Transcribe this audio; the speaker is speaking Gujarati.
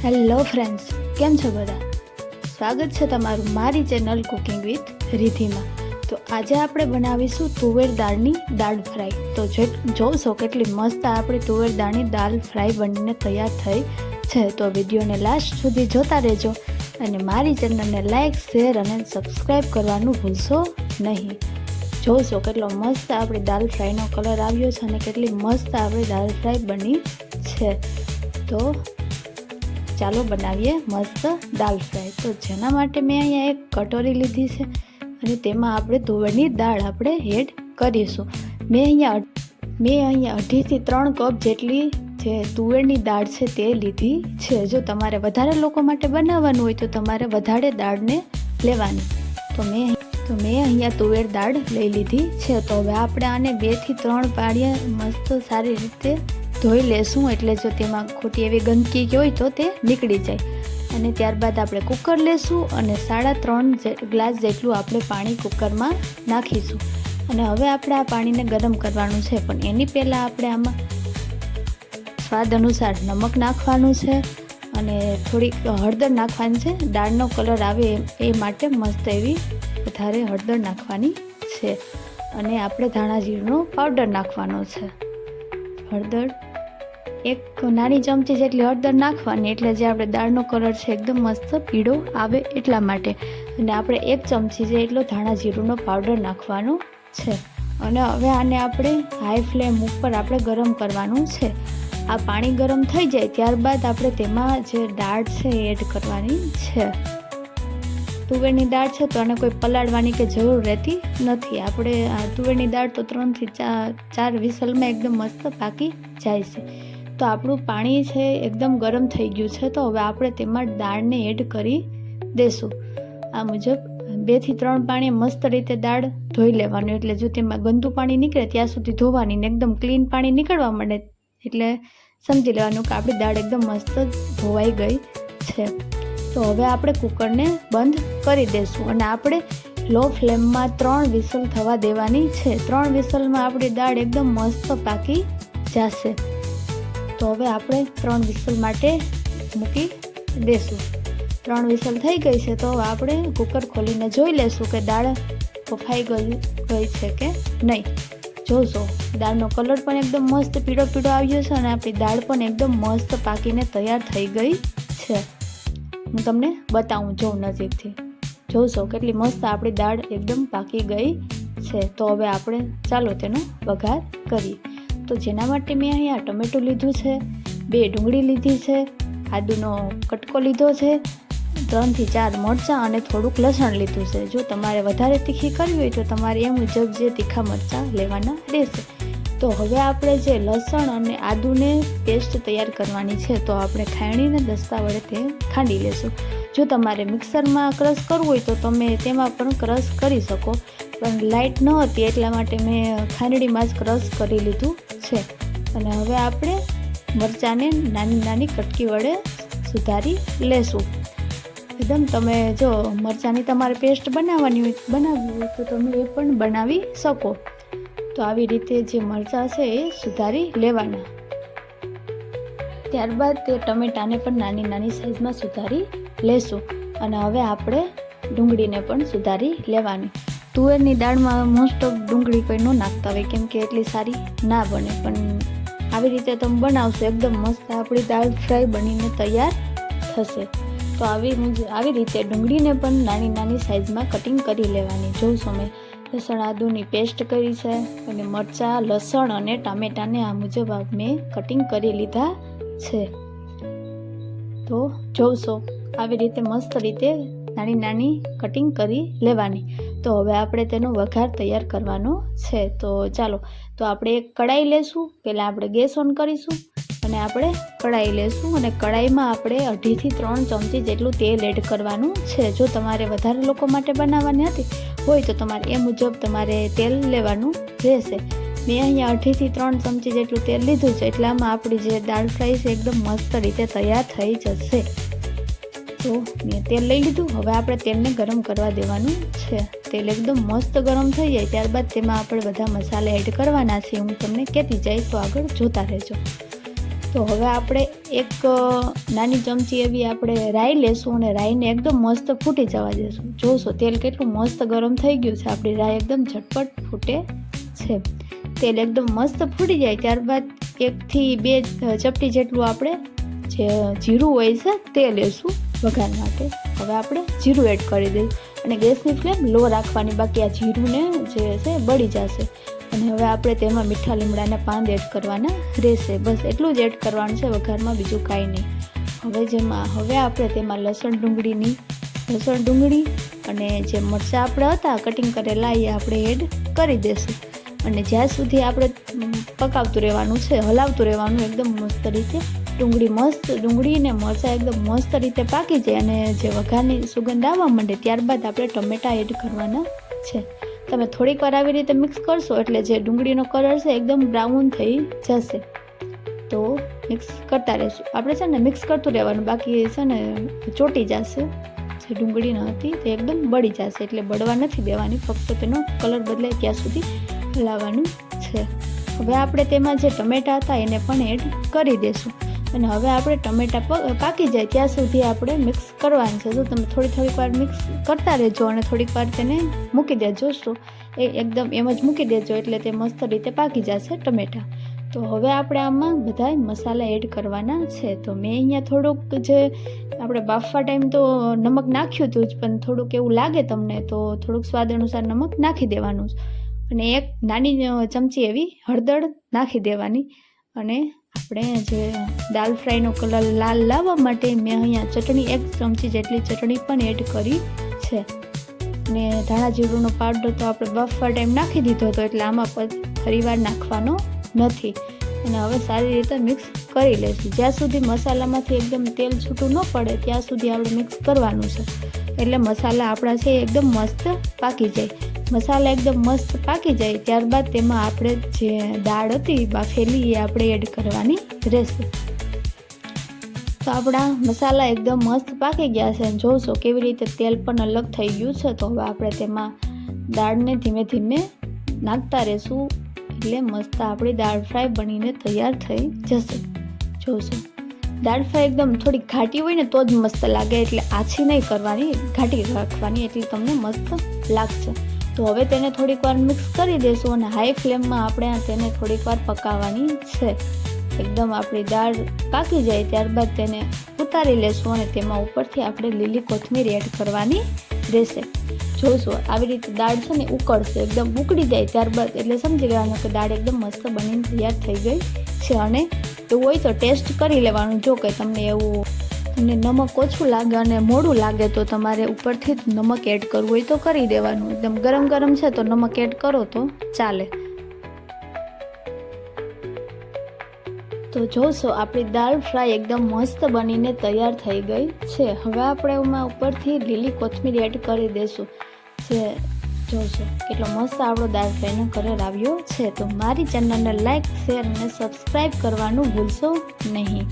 હેલો ફ્રેન્ડ્સ, કેમ છો બધા? સ્વાગત છે તમારું મારી ચેનલ કુકિંગ વિથ રિધિમાં. તો આજે આપણે બનાવીશું તુવેર દાળની દાળ ફ્રાય. તો જોશો કેટલી મસ્ત આપણી તુવેર દાળની દાળ ફ્રાય બનીને તૈયાર થઈ છે. તો વિડીયોને લાસ્ટ સુધી જોતા રહેજો અને મારી ચેનલને લાઇક, શેર અને સબસ્ક્રાઈબ કરવાનું ભૂલશો નહીં. જોશો કેટલો મસ્ત આપણી દાળ ફ્રાયનો કલર આવ્યો છે અને કેટલી મસ્ત આપણી દાળ ફ્રાય બની છે. તો ચાલો બનાવીએ મસ્ત દાળ ફ્રાય. તો જેના માટે મેં અહીંયા એક કટોરી લીધી છે અને તેમાં આપણે તુવેરની દાળ આપણે એડ કરીશું. મેં અહીંયા 2.5 થી 3 કપ જેટલી જે તુવેરની દાળ છે તે લીધી છે. જો તમારે વધારે લોકો માટે બનાવવાનું હોય તો તમારે વધારે દાળને લેવાની. તો મેં અહીંયા તુવેર દાળ લઈ લીધી છે. તો હવે આપણે આને 2 થી 3 પાણીએ મસ્ત સારી રીતે ધોઈ લેશું, એટલે જો તેમાં ખોટી એવી ગંદકી હોય તો તે નીકળી જાય. અને ત્યારબાદ આપણે કુકર લેશું અને 3.5 ગ્લાસ જેટલું આપણે પાણી કુકરમાં નાખીશું. અને હવે આપણે આ પાણીને ગરમ કરવાનું છે, પણ એની પહેલાં આપણે આમાં સ્વાદ અનુસાર નમક નાખવાનું છે અને થોડીક હળદર નાખવાની છે. દાળનો કલર આવે એ માટે મસ્ત એવી વધારે હળદર નાખવાની છે. અને આપણે ધાણા જીરુંનો પાવડર નાખવાનો છે. હળદર 1 નાની ચમચી જેટલી હળદર નાખવાની, એટલે જે આપણે દાળનો કલર છે એકદમ મસ્ત પીળો આવે એટલા માટે. અને આપણે 1 ચમચી જેટલો ધાણા જીરુંનો પાવડર નાખવાનો છે. અને હવે આને આપણે હાઈ ફ્લેમ ઉપર આપણે ગરમ કરવાનું છે. આ પાણી ગરમ થઈ જાય ત્યારબાદ આપણે તેમાં જે દાળ છે એ એડ કરવાની છે. તુવેરની દાળ છે તો આને કોઈ પલાળવાની કે જરૂર રહેતી નથી. આપણે આ તુવેરની દાળ તો 3 થી 4 વિસલમાં એકદમ મસ્ત પાકી જાય છે. તો આપણું પાણી છે એકદમ ગરમ થઈ ગયું છે. તો હવે આપણે તેમાં દાળને એડ કરી દઈશું. આ મુજબ 2 થી 3 પાણી મસ્ત રીતે દાળ ધોઈ લેવાનું, એટલે જો તેમાં ગંદુ પાણી નીકળે ત્યાં સુધી ધોવાની ને એકદમ ક્લીન પાણી નીકળવા માંડે એટલે સમજી લેવાનું કે આપણી દાળ એકદમ મસ્ત ધોવાઈ ગઈ છે. તો હવે આપણે કુકરને બંધ કરી દઈશું અને આપણે લો ફ્લેમમાં 3 વિસલ થવા દેવાની છે. 3 વિસલમાં આપણી દાળ એકદમ મસ્ત પાકી જશે. તો હવે આપણે 3 વિસલ માટે મૂકી દઈશું. 3 વિસલ થઈ ગઈ છે. તો હવે આપણે કુકર ખોલીને જોઈ લઈશું કે દાળ બફાઈ ગઈ છે કે નહીં. જોશો દાળનો કલર પણ એકદમ મસ્ત પીળો આવ્યો છે અને આપણી દાળ પણ એકદમ મસ્ત પાકીને તૈયાર થઈ ગઈ છે. હું તમને બતાવું જોઉં નજીકથી. જોશો કેટલી મસ્ત આપણી દાળ એકદમ પાકી ગઈ છે. તો હવે આપણે ચાલો તેનો વઘાર કરીએ. તો જેના માટે મેં અહીંયા ટમેટું લીધું છે, 2 ડુંગળી લીધી છે, આદુનો કટકો લીધો છે, 3 થી 4 મરચાં અને થોડુંક લસણ લીધું છે. જો તમારે વધારે તીખી કરવી હોય તો તમારે એ મુજબ જે તીખા મરચાં લેવાના રહેશે. તો હવે આપણે જે લસણ અને આદુને પેસ્ટ તૈયાર કરવાની છે, તો આપણે ખાયણીને દસ્તા વડે તે ખાંડી લેશું. જો તમારે મિક્સરમાં ક્રશ કરવું હોય તો તમે તેમાં પણ ક્રશ કરી શકો, પણ લાઇટ ન હતી એટલા માટે મેં ખાંડણીમાં જ ક્રશ કરી લીધું છે. અને હવે આપણે મરચાંને નાની કટકી વડે સુધારી લેશું. એકદમ તમે જો મરચાંની તમારે પેસ્ટ બનાવવી હોય તો તમે એ પણ બનાવી શકો. તો આવી રીતે જે મરચાં છે એ સુધારી લેવાના. ત્યારબાદ તે ટમેટાને પણ નાની સાઈઝમાં સુધારી લેશું. અને હવે આપણે ડુંગળીને પણ સુધારી લેવાની. તુવેરની દાળમાં મોસ્ટ ઓફ ડુંગળી કોઈ ન નાખતા હોય કેમ કે એટલી સારી ના બને, પણ આવી રીતે તમે બનાવશો એકદમ મસ્ત આપણી દાળ ફ્રાય બનીને તૈયાર થશે. તો આવી રીતે ડુંગળીને પણ નાની સાઈઝમાં કટિંગ કરી લેવાની. જોઉં મેં લસણ આદુની પેસ્ટ કરી છે અને મરચાં, લસણ અને ટામેટાને આ મુજબ મેં કટિંગ કરી લીધા છે. તો જોશો આવી રીતે મસ્ત રીતે નાની કટિંગ કરી લેવાની. તો હવે આપણે તેનો વઘાર તૈયાર કરવાનો છે. તો ચાલો, તો આપણે એક કઢાઈ લેશું. પહેલાં આપણે ગેસ ઓન કરીશું અને આપણે કઢાઈ લેશું અને કઢાઈમાં આપણે 2.5 થી 3 ચમચી જેટલું તેલ એડ કરવાનું છે. જો તમારે વધારે લોકો માટે બનાવવાની હતી હોય તો તમારે એ મુજબ તમારે તેલ લેવાનું રહેશે. મેં અહીંયા 2.5 થી 3 ચમચી જેટલું તેલ લીધું છે, એટલામાં આપણી જે દાળ ફ્રાય છે એકદમ મસ્ત રીતે તૈયાર થઈ જશે. તો મેં તેલ લઈ લીધું. હવે આપણે તેલને ગરમ કરવા દેવાનું છે. તેલ એકદમ મસ્ત ગરમ થઈ જાય ત્યારબાદ તેમાં આપણે બધા મસાલા એડ કરવાના છે. હું તમને કહેતી જઈશ તો આગળ જોતા રહેજો. તો હવે આપણે એક નાની ચમચી એવી આપણે રાઈ લેશું અને રાઈને એકદમ મસ્ત ફૂટી જવા દેશું. જોશો તેલ કેટલું મસ્ત ગરમ થઈ ગયું છે, આપણી રાઈ એકદમ ઝટપટ ફૂટે છે. તેલ એકદમ મસ્ત ફૂટી જાય ત્યારબાદ 1 થી 2 ચપટી જેટલું આપણે જે જીરું હોય છે તે લેશું વઘાર માટે. હવે આપણે જીરું એડ કરી દઈએ અને ગેસની ફ્લેમ લો રાખવાની, બાકી આ જીરુંને જે છે બળી જશે. અને હવે આપણે તેમાં મીઠા લીમડાના પાન એડ કરવાના રહેશે. બસ એટલું જ એડ કરવાનું છે વઘારમાં, બીજું કાંઈ નહીં. હવે આપણે તેમાં લસણ ડુંગળી અને જે મરચાં આપણે હતા કટિંગ કરેલા એ આપણે એડ કરી દઈશું. અને જ્યાં સુધી આપણે પકાવતું રહેવાનું છે, હલાવતું રહેવાનું એકદમ મસ્ત રીતે. ડુંગળી ને મરચાં એકદમ મસ્ત રીતે પાકી જાય અને જે વઘારની સુગંધ આવવા માંડે ત્યારબાદ આપણે ટમેટાં એડ કરવાના છે. તમે થોડીક વાર આવી રીતે મિક્સ કરશો એટલે જે ડુંગળીનો કલર છે એકદમ બ્રાઉન થઈ જશે. તો મિક્સ કરતા રહેશું આપણે છે ને, મિક્સ કરતું રહેવાનું, બાકી છે ને ચોટી જશે. જે ડુંગળી હતી તે એકદમ બળી જશે, એટલે બળવા નથી દેવાની, ફક્ત તેનો કલર બદલાય ત્યાં સુધી હલાવવાનું છે. હવે આપણે તેમાં જે ટમેટાં હતા એને પણ એડ કરી દઈશું અને હવે આપણે ટમેટાં પાકી જાય ત્યાં સુધી આપણે મિક્સ કરવાનું છે. તો તમે થોડીક વાર મિક્સ કરતા રહેજો અને થોડીક વાર તેને મૂકી દેજો. એકદમ એમ જ મૂકી દેજો એટલે તે મસ્ત રીતે પાકી જશે ટમેટાં. તો હવે આપણે આમાં બધા મસાલા એડ કરવાના છે. તો મેં અહીંયા થોડુંક જે આપણે બાફવા ટાઈમ તો નમક નાખ્યું હતું જ, પણ થોડુંક એવું લાગે તમને તો થોડુંક સ્વાદ અનુસાર નમક નાખી દેવાનું અને 1 નાની ચમચી એવી હળદર નાખી દેવાની. અને આપણે જે દાલ ફ્રાયનો કલર લાલ લાવવા માટે મેં અહીંયા ચટણી 1 ચમચી જેટલી ચટણી પણ એડ કરી છે. ને ધાણા જીરુંનો પાવડર તો આપણે બાફવા ટાઈમ નાખી દીધો હતો એટલે આમાં ફરીવાર નાખવાનો નથી. અને હવે સારી રીતે મિક્સ કરી લઈશું. જ્યાં સુધી મસાલામાંથી એકદમ તેલ છૂટું ન પડે ત્યાં સુધી આપણે મિક્સ કરવાનું છે, એટલે મસાલા આપણા છે એકદમ મસ્ત પાકી જાય. મસાલા એકદમ મસ્ત પાકી જાય ત્યારબાદ તેમાં આપણે જે દાળ હતી બાફેલી એ આપણે એડ કરવાની રહેશે. તો આપણા મસાલા એકદમ મસ્ત પાકી ગયા છે. જોશો કેવી રીતે તેલ પણ અલગ થઈ ગયું છે. તો હવે આપણે તેમાં દાળને ધીમે ધીમે નાખતા રહેશું એટલે મસ્ત આપણી દાળ ફ્રાય બનીને તૈયાર થઈ જશે. જોશો દાળ ફ્રાય એકદમ થોડી ઘાટી હોય ને તો જ મસ્ત લાગે, એટલે આછી નહીં કરવાની, ઘાટી રાખવાની, એટલે તમને મસ્ત લાગશે. તો હવે તેને થોડીક વાર મિક્સ કરી દઈશું અને હાઈ ફ્લેમમાં આપણે તેને થોડીક વાર પકાવવાની છે. એકદમ આપણી દાળ પાકી જાય ત્યારબાદ તેને ઉતારી લેશું અને તેમાં ઉપરથી આપણે લીલી કોથમીર એડ કરવાની રહેશે. જોશો આવી રીતે દાળ છે ને ઉકળશે, એકદમ ઉકળી જાય ત્યારબાદ એટલે સમજી લેવાનું કે દાળ એકદમ મસ્ત બનીને તૈયાર થઈ ગઈ છે. અને એવું હોય તો ટેસ્ટ કરી લેવાનું. જો કે તમને નમક ઓછું લાગે અને મોડું લાગે તો તમારે ઉપરથી જ નમક એડ કરવું હોય તો કરી દેવાનું. એકદમ ગરમ છે તો નમક એડ કરો તો ચાલે. તો જોશો આપણી દાળ ફ્રાય એકદમ મસ્ત બનીને તૈયાર થઈ ગઈ છે. હવે આપણે એમાં ઉપરથી લીલી કોથમીર એડ કરી દઈશું. જોશો કેટલો મસ્ત આપણો દાળ ફ્રાયનો કલર આવ્યો છે. તો મારી ચેનલને લાઈક, શેર અને સબસ્ક્રાઈબ કરવાનું ભૂલશો નહીં.